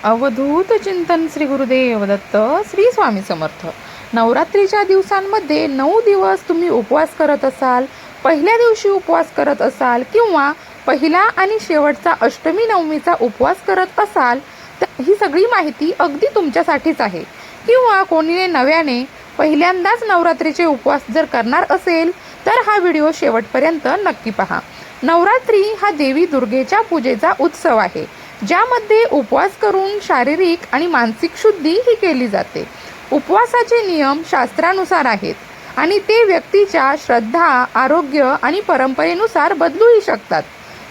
अवधूत चिंतन श्री गुरुदेव दत्त श्री स्वामी समर्थ। नवरात्रीच्या दिवसांमध्ये 9 दिवस तुम्ही उपवास करत असाल, पहिल्या दिवशी उपवास करत असाल किंवा पहिला आणि शेवटचा अष्टमी नवमीचा उपवास करत असाल तर ही सगळी माहिती अगदी तुमच्यासाठीच आहे। किंवा कोणीने नव्याने पहिल्यांदाच नवरात्रीचे उपवास जर करणार असेल तर हा व्हिडिओ शेवटपर्यंत नक्की पहा। नवरात्री हा देवी दुर्गेच्या पूजेचा उत्सव आहे, ज्यामध्ये उपवास करून शारीरिक आणि मानसिक शुद्धी ही केली जाते। उपवासाचे नियम शास्त्रानुसार आहेत आणि ते व्यक्तीच्या श्रद्धा, आरोग्य आणि परंपरेनुसार बदलूही शकतात।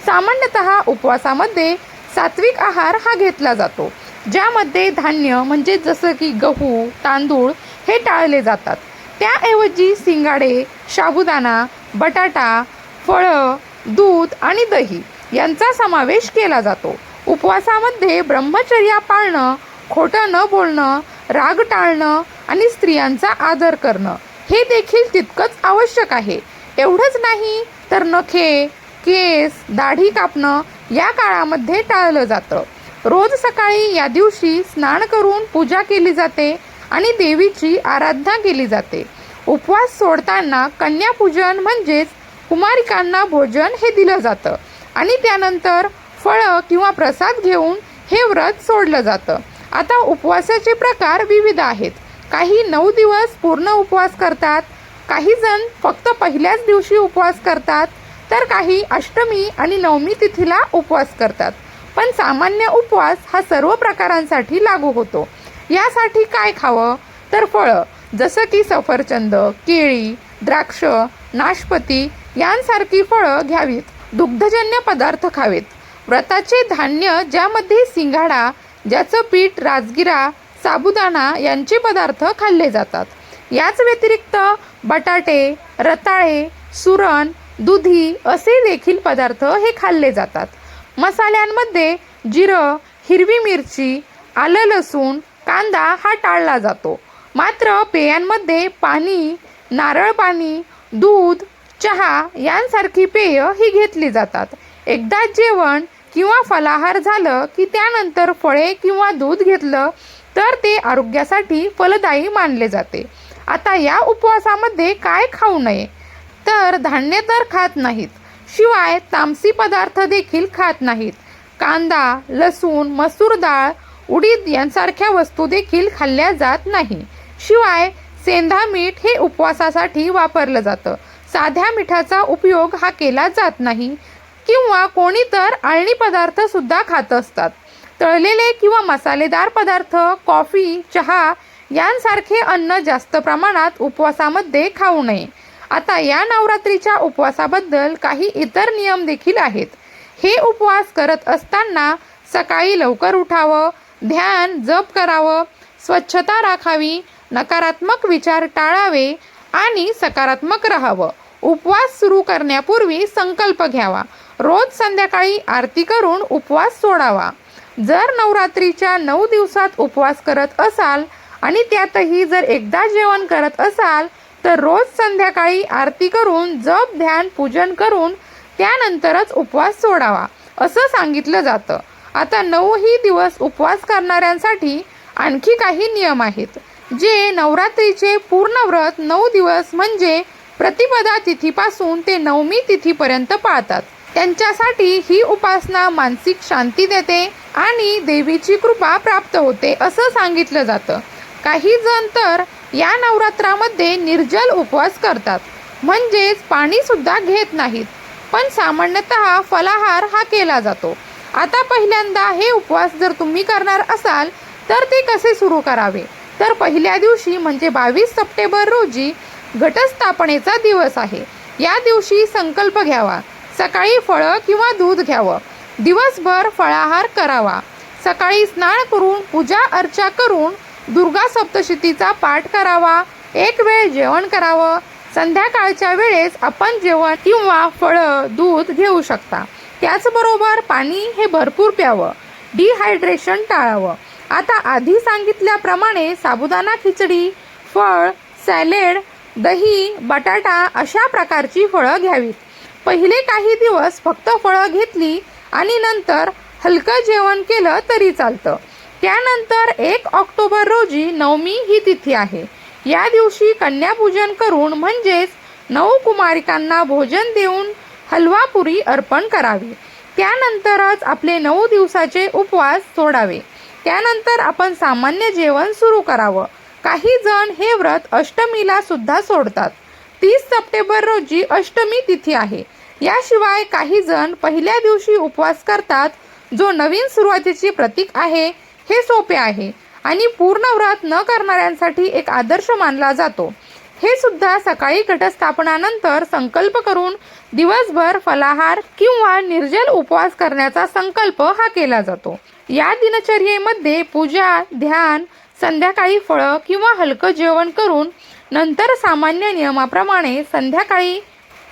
सामान्यतः उपवासामध्ये सात्विक आहार हा घेतला जातो, ज्यामध्ये धान्य म्हणजे जसं की गहू, तांदूळ हे टाळले जातात। त्याऐवजी सिंगाडे, साबुदाणा, बटाटा, फळं, दूध आणि दही यांचा समावेश केला जातो। उपवासामध्ये ब्रह्मचर्य पाळणं, खोटं न बोलणं, राग टाळणं आणि स्त्रियांचा आदर करणं हे देखील तितकंच आवश्यक आहे। एवढंच नाही तर नखे, केस, दाढी कापणं या काळामध्ये टाळलं जातं। रोज सकाळी या दिवशी स्नान करून पूजा केली जाते आणि देवीची आराधना केली जाते। उपवास सोडताना कन्यापूजन म्हणजेच कुमारिकांना भोजन हे दिलं जातं आणि त्यानंतर फळं किंवा प्रसाद घेऊन हे व्रत सोडलं जातं। आता उपवासाचे प्रकार विविध आहेत। काही 9 दिवस पूर्ण उपवास करतात, काही जण फक्त पहिल्याच दिवशी उपवास करतात, तर काही अष्टमी आणि नवमी तिथीला उपवास करतात। पण सामान्य उपवास हा सर्व प्रकारांसाठी लागू होतो। यासाठी काय खावं तर फळं जसं की सफरचंद, केळी, द्राक्ष, नाशपती यांसारखी फळं घ्यावीत। दुग्धजन्य पदार्थ खावेत। व्रताचे धान्य ज्यामध्ये सिंगाडा, ज्याचं पीठ राजगिरा, साबुदाणा यांचे पदार्थ खाल्ले जातात। याच व्यतिरिक्त बटाटे, रताळे, सुरण, दुधी असे देखील पदार्थ हे खाल्ले जातात। मसाल्यांमध्ये जिरं, हिरवी मिरची, आलं, लसूण, कांदा हा टाळला जातो। मात्र पेयांमध्ये पाणी, नारळ पाणी, दूध, चहा यांसारखी पेय ही घेतली जातात। एकदा जेवण किंवा फलाहार झालं की त्यानंतर फळे किंवा दूध घेतलं तर ते आरोग्यासाठी फलदायी मानले जाते। आता या उपवासामध्ये काय खाऊ नये तर धान्य तर खात नाहीत, शिवाय तामसी पदार्थ देखील खात नाहीत। कांदा, लसूण, मसूर डाळ, उडीद यांसारख्या वस्तू देखील खाल्ल्या जात नाही। शिवाय सेंधा मीठ हे उपवासासाठी वापरलं जातं। साध्या मिठाचा उपयोग हा केला जात नाही किंवा कोणी तर आळणी पदार्थ सुद्धा खात असतात। तळलेले किंवा मसालेदार पदार्थ, कॉफी, चहा यांसारखे अन्न जास्त प्रमाणात उपवासामध्ये खाऊ नये। आता या नवरात्रीच्या उपवासाबद्दल काही इतर नियम देखील आहेत। हे उपवास करत असताना सकाळी लवकर उठावं, ध्यान जप करावं, स्वच्छता राखावी, नकारात्मक विचार टाळावे आणि सकारात्मक राहावं। उपवास सुरू करण्यापूर्वी संकल्प घ्यावा। रोज संध्याकाळी आरती करून उपवास सोडावा। जर नवरात्रीच्या 9 दिवसात उपवास करत असाल आणि त्यातही जर एकदा जेवण करत असाल तर रोज संध्याकाळी आरती करून जप, ध्यान, पूजन करून त्यानंतरच उपवास सोडावा असं सांगितलं जातं। आता 9ही दिवस उपवास करणाऱ्यांसाठी आणखी काही नियम आहेत, जे नवरात्रीचे पूर्ण व्रत 9 दिवस म्हणजे प्रतिपदा तिथीपासून ते नवमी तिथीपर्यंत पाळतात। त्यांच्यासाठी ही उपासना मानसिक शांती देते आणि देवीची कृपा प्राप्त होते असं सांगितलं जातं। काही जण तर या नवरात्रामध्ये निर्जल उपवास करतात, म्हणजेच पाणी सुद्धा घेत नाहीत, पण सामान्यतः फलाहार हा केला जातो। आता पहिल्यांदा हे उपवास जर तुम्ही करणार असाल तर ते कसे सुरू करावे तर पहिल्या दिवशी म्हणजे 22 सप्टेंबर रोजी घटस्थापनेचा दिवस आहे। या दिवशी संकल्प घ्यावा, सकाळी फळं किंवा दूध घ्यावं, दिवसभर फळाहार करावा, सकाळी स्नान करून पूजा अर्चा करून दुर्गा सप्तशतीचा पाठ करावा, एक वेळ जेवण करावं। संध्याकाळच्या वेळेस आपण जेवण किंवा फळं, दूध घेऊ शकता। त्याचबरोबर पाणी हे भरपूर प्यावं, डिहायड्रेशन टाळावं। आता आधी सांगितल्याप्रमाणे साबुदाणा खिचडी, फळ, सॅलेड, दही, बटाटा अशा प्रकारची फळं घ्यावीत। पहिले काही दिवस फक्त फळं घेतली आणि नंतर हलकं जेवण केलं तरी चालतं। त्यानंतर 1 ऑक्टोबर रोजी नवमी ही तिथी आहे. या दिवशी कन्यापूजन करून म्हणजेच 9 कुमारिकांना भोजन देऊन हलवा पुरी अर्पण करावी. त्यानंतरच आपले 9 दिवसाचे उपवास सोडावे. त्यानंतर आपण सामान्य जेवण सुरू करावं. काही जण हे व्रत अष्टमीला सुद्धा सोडतात. 30 सप्टेंबर रोजी अष्टमी तिथी आहे. याशिवाय काही जण पहिल्या दिवशी उपवास करतात, जो नवीन सुरुवातीची प्रतीक आहे. हे सोपे आहे आणि पूर्ण व्रत न करणाऱ्यांसाठी एक आदर्श मानला जातो. हे सुद्धा सकाळी घटस्थापनानंतर संकल्प करून दिवसभर फलाहार किंवा निर्जल उपवास करण्याचा संकल्प हा केला जातो. या दिनचर्येमध्ये पूजा, ध्यान, संध्याकाळी फळं किंवा हलकं जेवण करून नंतर सामान्य नियमाप्रमाणे संध्याकाळी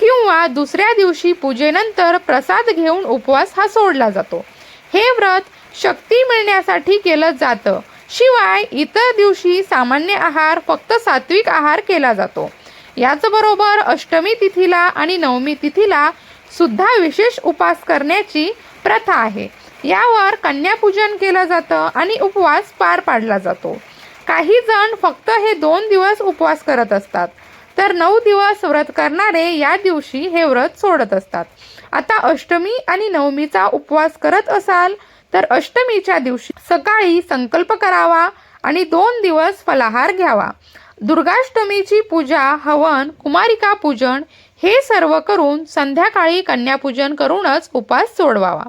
किंवा दुसऱ्या दिवशी पूजेनंतर प्रसाद घेऊन उपवास हा सोडला जातो. हे व्रत शक्ती मिळण्यासाठी केलं जातं. शिवाय इतर दिवशी सामान्य आहार, फक्त सात्विक आहार केला जातो. याचबरोबर अष्टमी तिथीला आणि नवमी तिथीला सुद्धा विशेष उपवास करण्याची प्रथा आहे. यावर कन्यापूजन केलं जातं आणि उपवास पार पाडला जातो. काही जण फक्त हे 2 दिवस उपवास करत असतात, तर 9 दिवस व्रत करणारे या दिवशी हे व्रत सोडत असतात. आता अष्टमी आणि नवमीचा उपवास करत असाल तर अष्टमीच्या दिवशी सकाळी संकल्प करावा आणि 2 दिवस फलाहार घ्यावा. दुर्गाष्टमीची पूजा, हवन, कुमारिका पूजन हे सर्व करून संध्याकाळी कन्यापूजन करूनच उपवास सोडवावा.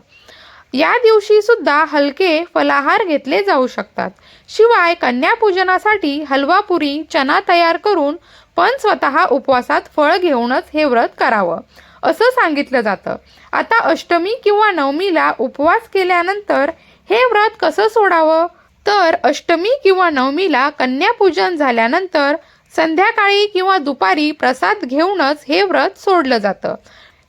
या दिवशी सुद्धा हलके फलाहार घेतले जाऊ शकतात. शिवाय कन्यापूजनासाठी हलवा पुरी, चना तयार करून पण स्वतः उपवासात फळ घेऊनच हे व्रत करावं असं सांगितलं जातं. आता अष्टमी किंवा नवमीला उपवास केल्यानंतर हे व्रत कसं सोडावं, तर अष्टमी किंवा नवमीला कन्यापूजन झाल्यानंतर संध्याकाळी किंवा दुपारी प्रसाद घेऊनच हे व्रत सोडलं जातं.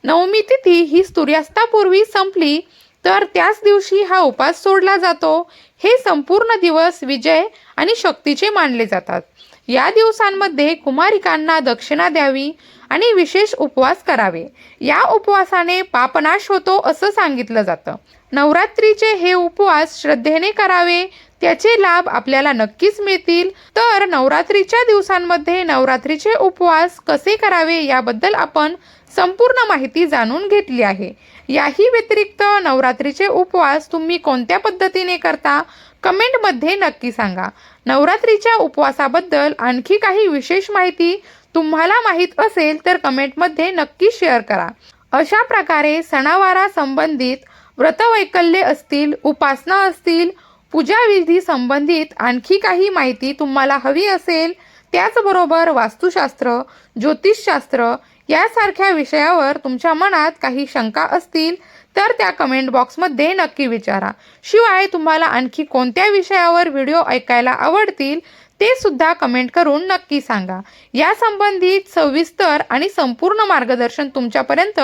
नवमी तिथी ही सूर्यास्तापूर्वी संपली तर त्याच दिवशी हा उपवास सोडला जातो. हे संपूर्ण दिवस विजय आणि शक्तीचे मानले जातात. या दिवसांमध्ये कुमारिकांना दक्षिणा द्यावी आणि विशेष उपवास करावे. या उपवासाने पापनाश होतो असं सांगितलं जातं. नवरात्रीचे हे उपवास श्रद्धेने करावे, त्याचे लाभ आपल्याला नक्कीच मिळतील. तर नवरात्रीच्या दिवसांमध्ये नवरात्रीचे उपवास कसे करावे याबद्दल आपण संपूर्ण माहिती जाणून घेतली आहे. याही व्यतिरिक्त नवरात्रीचे उपवास तुम्ही कोणत्या पद्धतीने करता कमेंटमध्ये नक्की सांगा. नवरात्रीच्या उपवासाबद्दल आणखी काही विशेष माहिती तुम्हाला माहीत असेल तर कमेंटमध्ये नक्की शेअर करा. अशा प्रकारे सणावारा संबंधित व्रतवैकल्ये असतील, उपासना असतील, पूजाविधी संबंधित आणखी काही माहिती तुम्हाला हवी असेल, त्याचबरोबर वास्तुशास्त्र, ज्योतिषशास्त्र यासारख्या विषयावर तुमच्या मनात काही शंका असतील तर त्या कमेंट बॉक्समध्ये नक्की विचारा. शिवाय तुम्हाला आणखी कोणत्या विषयावर व्हिडिओ ऐकायला आवडतील ते सुद्धा कमेंट करून नक्की सांगा. या संबंधित सविस्तर आणि संपूर्ण मार्गदर्शन तुमच्यापर्यंत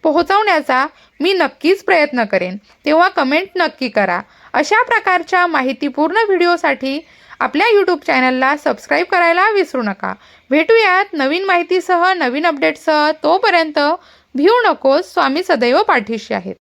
पोहोचवण्याचा मी नक्कीच प्रयत्न करेन. तेव्हा कमेंट नक्की करा. अशा प्रकारच्या माहितीपूर्ण व्हिडिओसाठी आपल्या यूट्यूब चॅनलला सबस्क्राईब करायला विसरू नका. भेटूयात नवीन माहितीसह, नवीन अपडेटसह. तोपर्यंत भिवू नकोस, स्वामी सदैव पाठीशी आहेत.